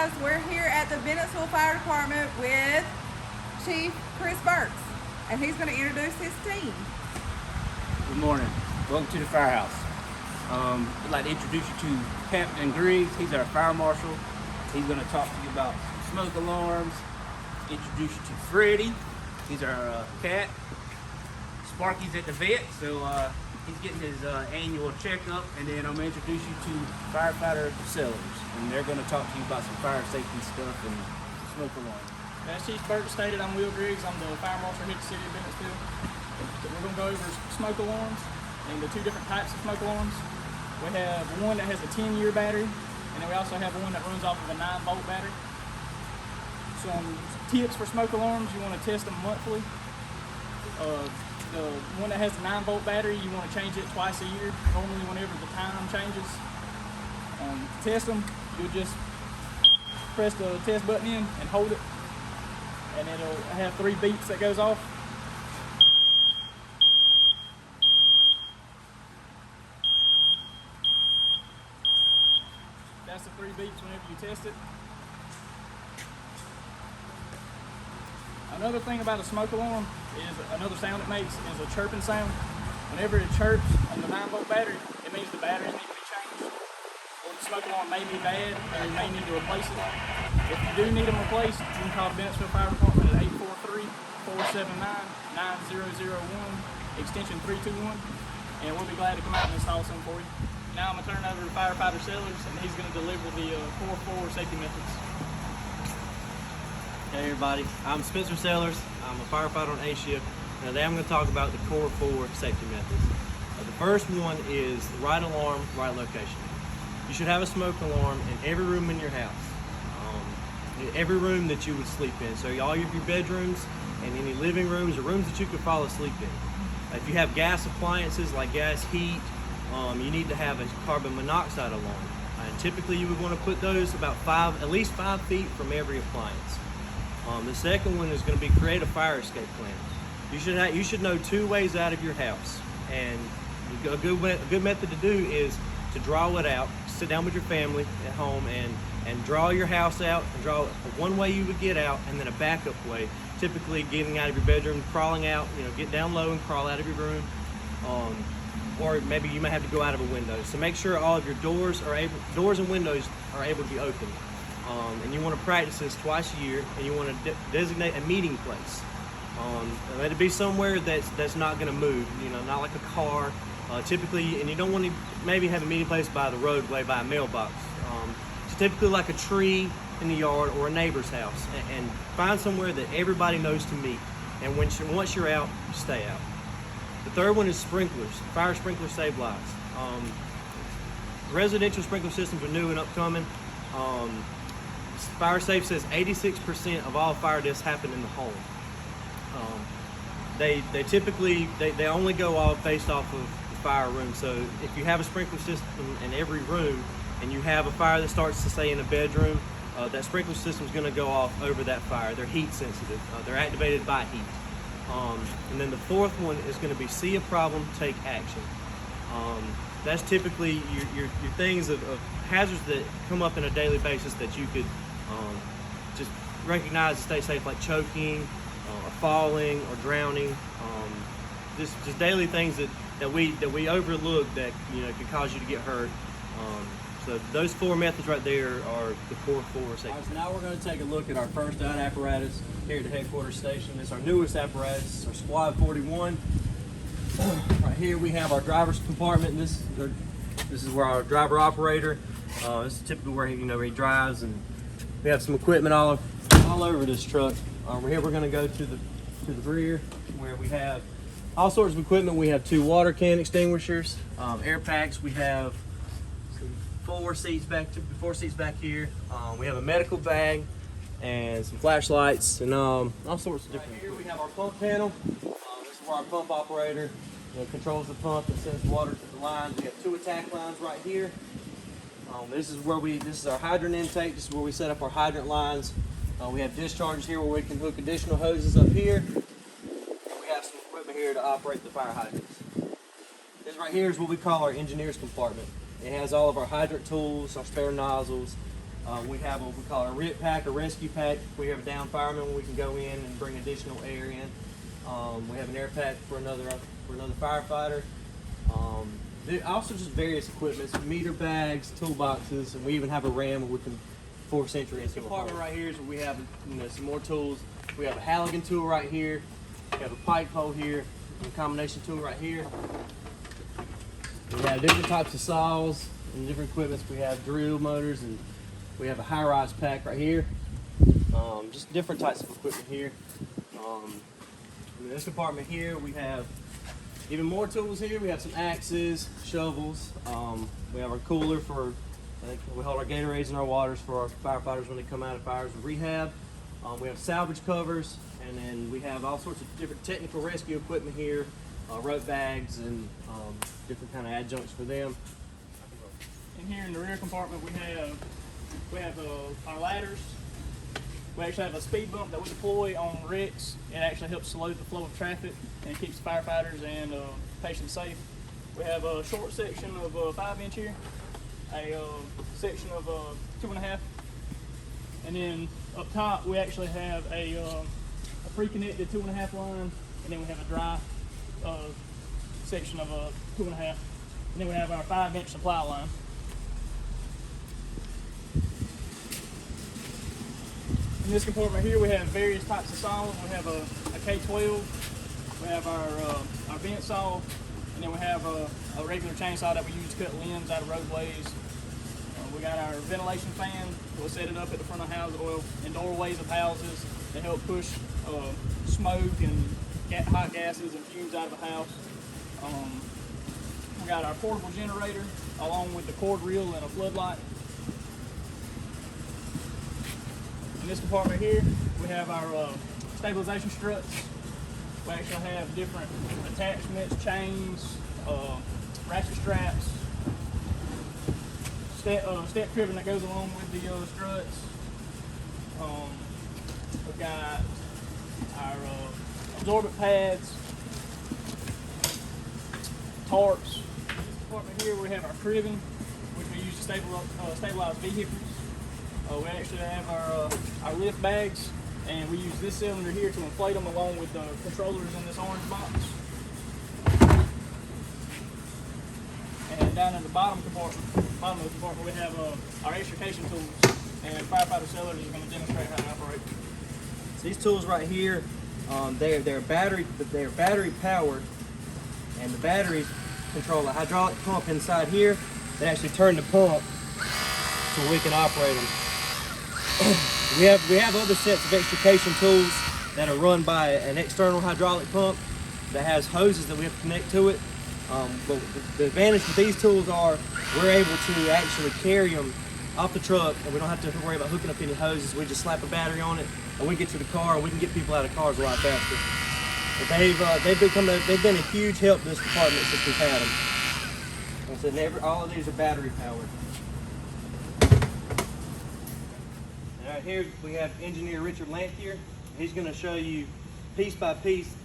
guys, we're here at the Bennettsville Fire Department with Chief Chris Burks, and he's going to introduce his team. Good morning. Welcome to the firehouse. I'd like to introduce you to Captain Griggs. He's our fire marshal. He's going to talk to you about smoke alarms. Introduce you to Freddie. He's our cat. Sparky's at the vet, so he's getting his annual checkup. And then I'm going to introduce you to firefighter Sellers, and they're going to talk to you about some fire safety stuff and smoke alarms. As Chief Burke stated, I'm Will Griggs. I'm the fire marshal here at the city of Bennettsville. We're going to go over smoke alarms and the two different types of smoke alarms. We have one that has a 10-year battery, and then we also have one that runs off of a 9-volt battery. Some tips for smoke alarms: you want to test them monthly. The one that has the 9-volt battery, you want to change it twice a year, normally whenever the time changes. To test them, you'll just press the test button in and hold it, and it'll have 3 beeps that goes off. That's the 3 beeps whenever you test it. Another thing about a smoke alarm is another sound it makes is a chirping sound. Whenever it chirps on the 9-volt battery, it means the batteries need to be changed, or the smoke alarm may be bad and you may need to replace it. If you do need them replaced, you can call the Bennettsville Fire Department at 843-479-9001, extension 321, and we'll be glad to come out and install some for you. Now I'm going to turn it over to firefighter Sellers, and he's going to deliver the core 4 safety methods. Hey everybody, I'm Spencer Sellers. I'm a firefighter on A shift. Now today I'm going to talk about the core 4 safety methods. The first one is right alarm, right location. You should have a smoke alarm in every room in your house. Every room that you would sleep in. So all of your bedrooms and any living rooms or rooms that you could fall asleep in. If you have gas appliances like gas heat, you need to have a carbon monoxide alarm. And typically you would want to put those about at least 5 feet from every appliance. The second one is going to be create a fire escape plan. You should know 2 ways out of your house, and a good method to do is to draw it out. Sit down with your family at home and draw your house out, and draw one way you would get out, and then a backup way. Typically getting out of your bedroom, crawling out, get down low and crawl out of your room, or maybe you may have to go out of a window. So make sure all of your doors and windows are able to be open. And you want to practice this twice a year, and you want to designate a meeting place. Let it be somewhere that's not going to move, not like a car. Typically, and you don't want to maybe have a meeting place by the roadway, by a mailbox. So typically like a tree in the yard or a neighbor's house, and find somewhere that everybody knows to meet. And once you're out, stay out. The third one is sprinklers. Fire sprinklers save lives. Residential sprinkler systems are new and upcoming. FireSafe says 86% of all fire deaths happen in the home. They typically only go off based off of the fire room. So if you have a sprinkler system in every room and you have a fire that starts to say in a bedroom, that sprinkler system is going to go off over that fire. They're heat sensitive. They're activated by heat. And then the fourth one is going to be see a problem, take action. That's typically your things of hazards that come up on a daily basis that you could just recognize and stay safe, like choking, or falling, or drowning. Just daily things that we overlook that could cause you to get hurt. So those 4 methods right there are the core 4 safety. All right, so now we're going to take a look at our first out apparatus here at the headquarters station. It's our newest apparatus, our Squad 41. Right here we have our driver's compartment. This is where our driver operator. This is typically where he drives, and we have some equipment all over this truck. Here we're going to go to the rear where we have all sorts of equipment. We have 2 water can extinguishers, air packs. We have 4 seats back here. We have a medical bag and some flashlights and all sorts of different. Right here we have our pump panel. This is where our pump operator controls the pump and sends water to the lines. We have 2 attack lines right here. This is our hydrant intake. This is where we set up our hydrant lines. We have discharges here where we can hook additional hoses up here. And we have some equipment here to operate the fire hydrants. This right here is what we call our engineer's compartment. It has all of our hydrant tools, our spare nozzles, We have what we call a RIT pack, a rescue pack. We have a down fireman, we can go in and bring additional air in. We have an air pack for another firefighter. Also just various equipments, meter bags, toolboxes, and we even have a ram where we can force entry into the compartment right here is where we have some more tools. We have a Halligan tool right here. We have a pipe hole here, and a combination tool right here. We have different types of saws and different equipments. We have drill motors, and we have a high-rise pack right here. Just different types of equipment here. In this compartment here, we have even more tools here. We have some axes, shovels. We have our cooler for, we hold our Gatorades and our waters for our firefighters when they come out of fires and rehab. We have salvage covers, and then we have all sorts of different technical rescue equipment here, rope bags, and different kind of adjuncts for them. And here in the rear compartment, we have our ladders. We actually have a speed bump that we deploy on wrecks. It actually helps slow the flow of traffic and keeps firefighters and patients safe. We have a short section of 5 inch here, a section of 2.5, and then up top we actually have a pre-connected 2.5 line, and then we have a dry section of 2.5, and then we have our 5 inch supply line. In this compartment here, we have various types of saws. We have a K12, we have our vent saw, and then we have a regular chainsaw that we use to cut limbs out of roadways. We got our ventilation fan. We'll set it up at the front of houses, well, in doorways of houses to help push smoke and hot gases and fumes out of the house. We got our portable generator along with the cord reel and a floodlight. In this compartment here, we have our stabilization struts. We actually have different attachments, chains, ratchet straps, step cribbing that goes along with the struts. We've got our absorbent pads, tarps. In this compartment here, we have our cribbing, which we use to stabilize vehicles. We actually have our lift bags, and we use this cylinder here to inflate them along with the controllers in this orange box. And down in the bottom of the compartment, we have our extrication tools, and firefighter Sellers is going to demonstrate how to operate. So these tools right here, they're battery powered, and the batteries control a hydraulic pump inside here that actually turn the pump so we can operate them. We have other sets of extrication tools that are run by an external hydraulic pump that has hoses that we have to connect to it. But the advantage with these tools are we're able to actually carry them off the truck, and we don't have to worry about hooking up any hoses. We just slap a battery on it, and we get to the car, and we can get people out of cars a lot faster. But they've been a huge help to this department since we've had them. Like I said, all of these are battery powered. And right here we have engineer Richard Lanthier. He's going to show you piece by piece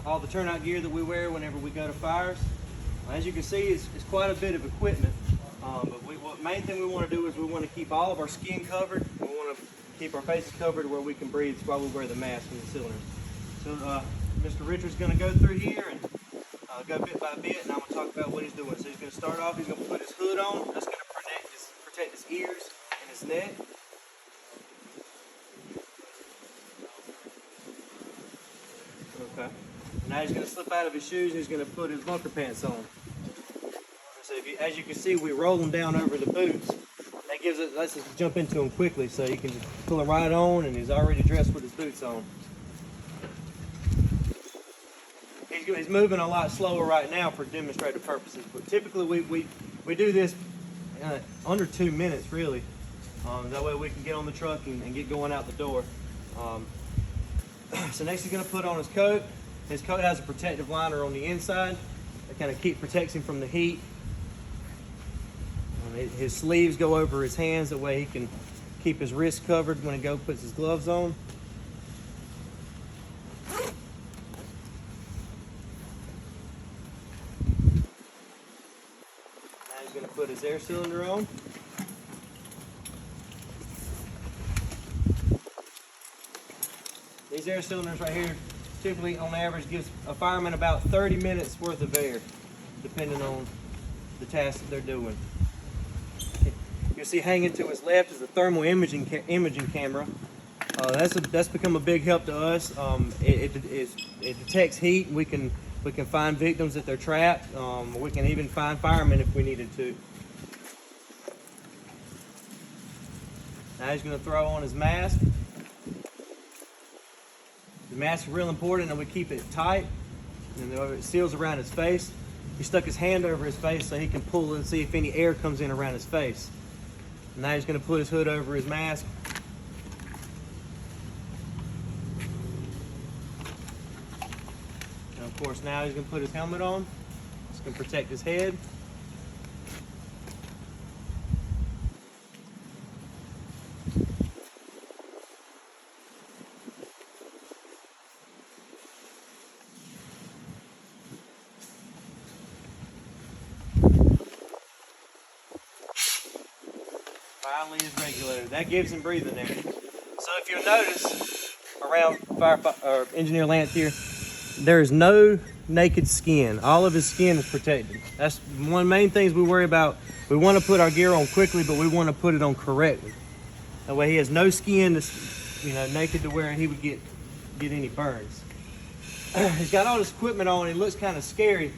all the turnout gear that we wear whenever we go to fires. As you can see, it's quite a bit of equipment. But the main thing we want to do is we want to keep all of our skin covered. We want to keep our faces covered where we can breathe while we wear the mask and the cylinders. So Mr. Richard's going to go through here and go bit by bit, and I'm going to talk about what he's doing. So he's going to start off, he's going to put his hood on. That's going to protect his ears and his neck. Okay. Now he's going to slip out of his shoes and he's going to put his bunker pants on. So as you can see, we roll them down over the boots. That lets us jump into them quickly, so you can just pull them right on, and he's already dressed with his boots on. He's moving a lot slower right now for demonstrative purposes, but typically we do this under 2 minutes, really. That way we can get on the truck and get going out the door. So next he's going to put on his coat. His coat has a protective liner on the inside that kind of protects him from the heat. His sleeves go over his hands, that way he can keep his wrists covered when he puts his gloves on. Now he's going to put his air cylinder on. These air cylinders right here typically on average gives a fireman about 30 minutes worth of air, depending on the task that they're doing. You'll see hanging to his left is a thermal imaging camera. That's become a big help to us. It detects heat. We can find victims if they're trapped. We can even find firemen if we needed to. Now he's going to throw on his mask. The mask is real important that we keep it tight, and it seals around his face. He stuck his hand over his face so he can pull and see if any air comes in around his face. Now he's going to put his hood over his mask. And of course now he's going to put his helmet on. It's going to protect his head. Finally is regulated. That gives him breathing air. So if you'll notice around Engineer Lance here, there is no naked skin. All of his skin is protected. That's one main things we worry about. We want to put our gear on quickly, but we want to put it on correctly. That way he has no skin that's, naked to where he would get any burns. He's got all this equipment on. He looks kind of scary,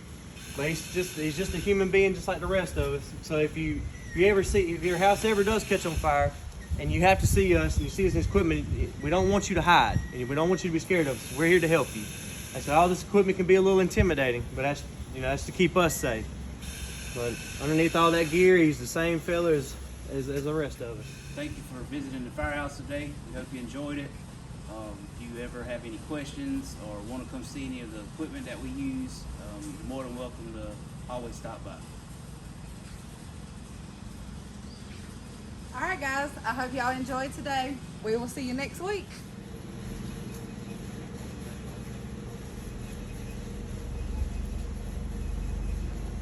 but he's just a human being just like the rest of us. So if your house ever does catch on fire and you have to see us and you see us in this equipment, we don't want you to hide and we don't want you to be scared of us. We're here to help you. I said all this equipment can be a little intimidating, but that's to keep us safe. But underneath all that gear, he's the same fella as the rest of us. Thank you for visiting the firehouse today. We hope you enjoyed it. If you ever have any questions or want to come see any of the equipment that we use, you're more than welcome to always stop by. All right, guys. I hope y'all enjoyed today. We will see you next week.